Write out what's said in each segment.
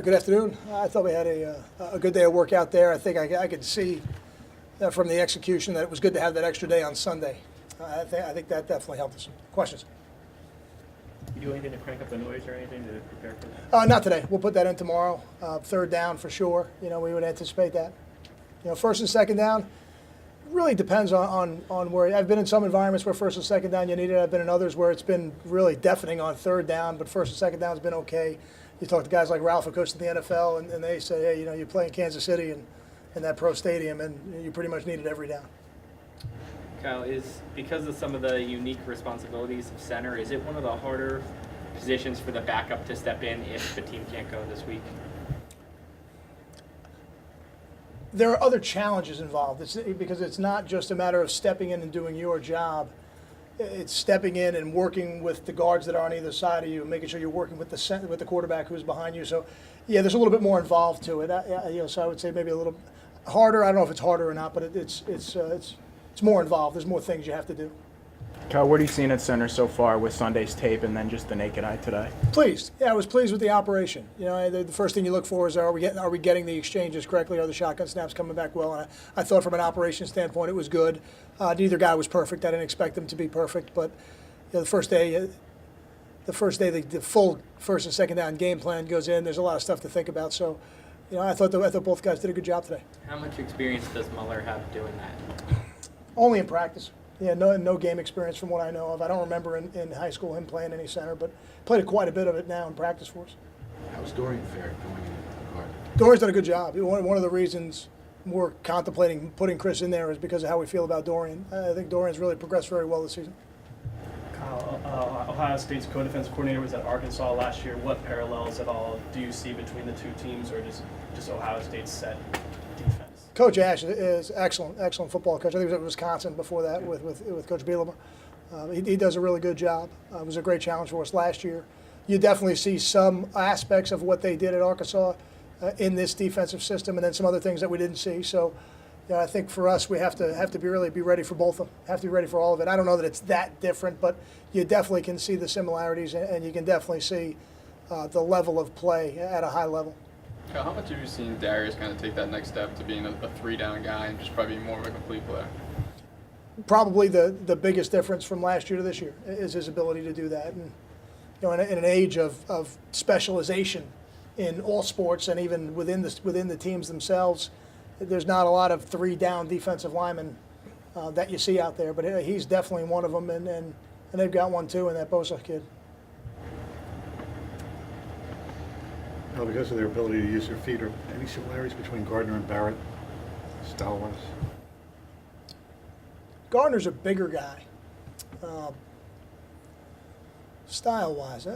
Good afternoon. I thought we had a good day of work out there. I think I could see from the execution that it was good to have that extra day on Sunday. I think that definitely helped us. Questions? You do anything to crank up the noise or anything to prepare for that? Not today. We'll put that in tomorrow. Third down for sure. We would anticipate that. First and second down really depends on where. I've been in some environments where first and second down you need it. I've been in others where it's been really deafening on third down, but first and second down has been okay. You talk to guys like Ralph, who coached in the NFL, and they say, hey, you play in Kansas City and in that pro stadium, and you pretty much need it every down. Kyle, because of some of the unique responsibilities of center, is it one of the harder positions for the backup to step in if the team can't go this week? There are other challenges involved. Because it's not just a matter of stepping in and doing your job. It's stepping in and working with the guards that are on either side of you, and making sure you're working with the quarterback who's behind you. So, yeah, there's a little bit more involved to it. So I would say maybe a little harder. I don't know if it's harder or not, but it's more involved. There's more things you have to do. Kyle, what are you seeing at center so far with Sunday's tape and then just the naked eye today? Pleased. Yeah, I was pleased with the operation. The first thing you look for is are we getting the exchanges correctly? Are the shotgun snaps coming back well? And I thought from an operation standpoint it was good. Neither guy was perfect. I didn't expect them to be perfect, but the first day, the full first and second down game plan goes in. There's a lot of stuff to think about. So, I thought both guys did a good job today. How much experience does Muller have doing that? Only in practice. Yeah, no game experience from what I know of. I don't remember in high school him playing any center, but played quite a bit of it now in practice for us. How's Dorian fared going into the guard? Dorian's done a good job. One of the reasons we're contemplating putting Chris in there is because of how we feel about Dorian. I think Dorian's really progressed very well this season. Kyle, Ohio State's co-defensive coordinator was at Arkansas last year. What parallels at all do you see between the two teams, or just Ohio State's set defense? Coach Ash is excellent football coach. I think he was at Wisconsin before that with Coach Bielema. He does a really good job. It was a great challenge for us last year. You definitely see some aspects of what they did at Arkansas in this defensive system, and then some other things that we didn't see. So, I think for us, we have to be ready for both of them. Have to be ready for all of it. I don't know that it's that different, but you definitely can see the similarities, and you can definitely see the level of play at a high level. How much have you seen Darius kind of take that next step to being a three-down guy and just probably more of a complete player? Probably the biggest difference from last year to this year is his ability to do that. And in an age of specialization in all sports and even within the teams themselves, there's not a lot of three-down defensive linemen that you see out there. But he's definitely one of them, and they've got one too in that Bosa kid. Well, because of their ability to use their feet, are any similarities between Gardner and Barrett, style-wise? Gardner's a bigger guy. Style-wise,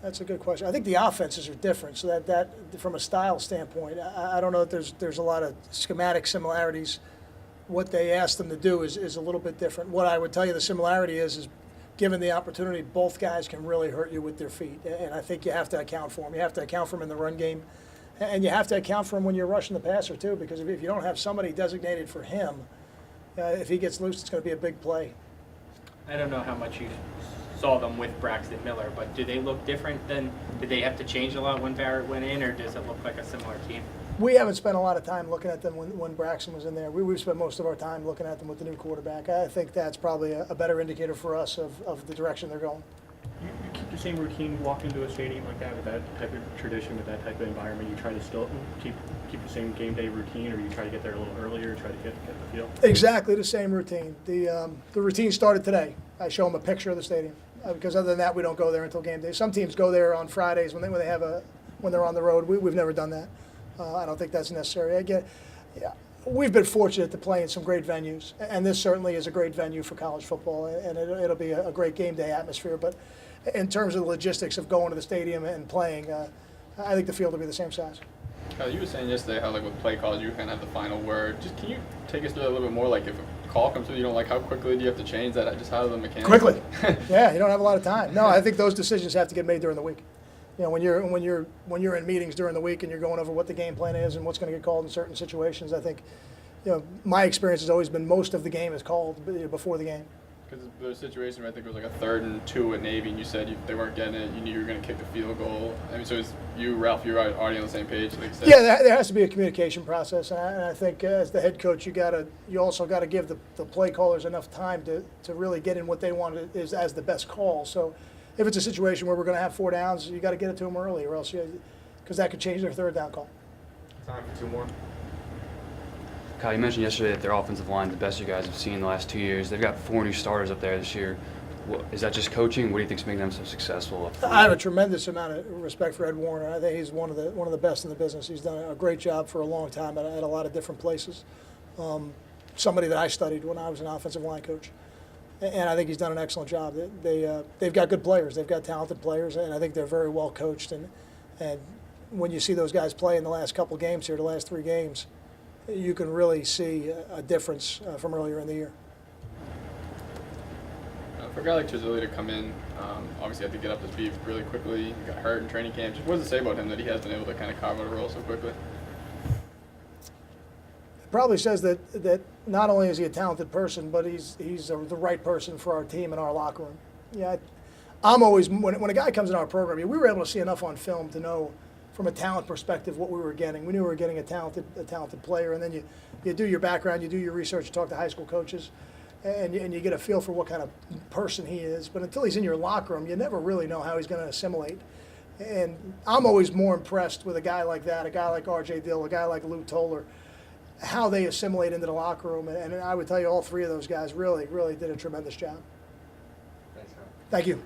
that's a good question. I think the offenses are different, so that from a style standpoint, I don't know if there's a lot of schematic similarities. What they asked them to do is a little bit different. What I would tell you the similarity is given the opportunity, both guys can really hurt you with their feet, and I think you have to account for them. You have to account for them in the run game, and you have to account for them when you're rushing the passer too, because if you don't have somebody designated for him, if he gets loose, it's going to be a big play. I don't know how much you saw them with Braxton Miller, but do they look different than, did they have to change a lot when Barrett went in, or does it look like a similar team? We haven't spent a lot of time looking at them when Braxton was in there. We've spent most of our time looking at them with the new quarterback. I think that's probably a better indicator for us of the direction they're going. You keep the same routine walking to a stadium like that, with that type of tradition, with that type of environment. You try to still keep the same game day routine, or you try to get there a little earlier, try to get the feel? Exactly the same routine. The routine started today. I show them a picture of the stadium because other than that, we don't go there until game day. Some teams go there on Fridays when they're on the road. We've never done that. I don't think that's necessary. Again, we've been fortunate to play in some great venues, and this certainly is a great venue for college football, and it'll be a great game day atmosphere. But in terms of the logistics of going to the stadium and playing, I think the field will be the same size. You were saying yesterday how, like, with play calls, you kind of have the final word. Just can you take us through that a little bit more? Like, if a call comes through you don't like, how quickly do you have to change that? Just how the mechanics? Quickly. Yeah, you don't have a lot of time. No, I think those decisions have to get made during the week. When you're in meetings during the week and you're going over what the game plan is and what's going to get called in certain situations, I think, my experience has always been most of the game is called before the game. Because there was a situation where I think it was like a 3rd and 2 at Navy, and you said they weren't getting it. You knew you were going to kick the field goal. I mean, so is you, Ralph, you're already on the same page. Like you said. Yeah, there has to be a communication process, and I think as the head coach, you also got to give the play callers enough time to really get in what they want is as the best call. So if it's a situation where we're going to have 4 downs, you got to get it to them early, or else because that could change their 3rd down call. Time for 2 more. Kyle, you mentioned yesterday that their offensive line is the best you guys have seen in the last 2 years. They've got 4 new starters up there this year. Is that just coaching? What do you think's making them so successful up front? I have a tremendous amount of respect for Ed Warner. I think he's one of the best in the business. He's done a great job for a long time at a lot of different places. Somebody that I studied when I was an offensive line coach, and I think he's done an excellent job. They've got good players. They've got talented players, and I think they're very well coached. And when you see those guys play in the last couple games here, the last 3 games, you can really see a difference from earlier in the year. For a guy like Chizzilli to come in, obviously had to get up to speed really quickly. He got hurt in training camp. Just what does it say about him that he has been able to kind of carve out a role so quickly? It probably says that not only is he a talented person, but he's the right person for our team and our locker room. Yeah, I'm always when a guy comes in our program, we were able to see enough on film to know from a talent perspective what we were getting. We knew we were getting a talented player, and then you do your background, you do your research, you talk to high school coaches, and you get a feel for what kind of person he is. But until he's in your locker room, you never really know how he's going to assimilate. And I'm always more impressed with a guy like that, a guy like R.J. Dill, a guy like Lou Toller, how they assimilate into the locker room. And I would tell you all 3 of those guys really, really did a tremendous job. Thanks, Kyle. Thank you.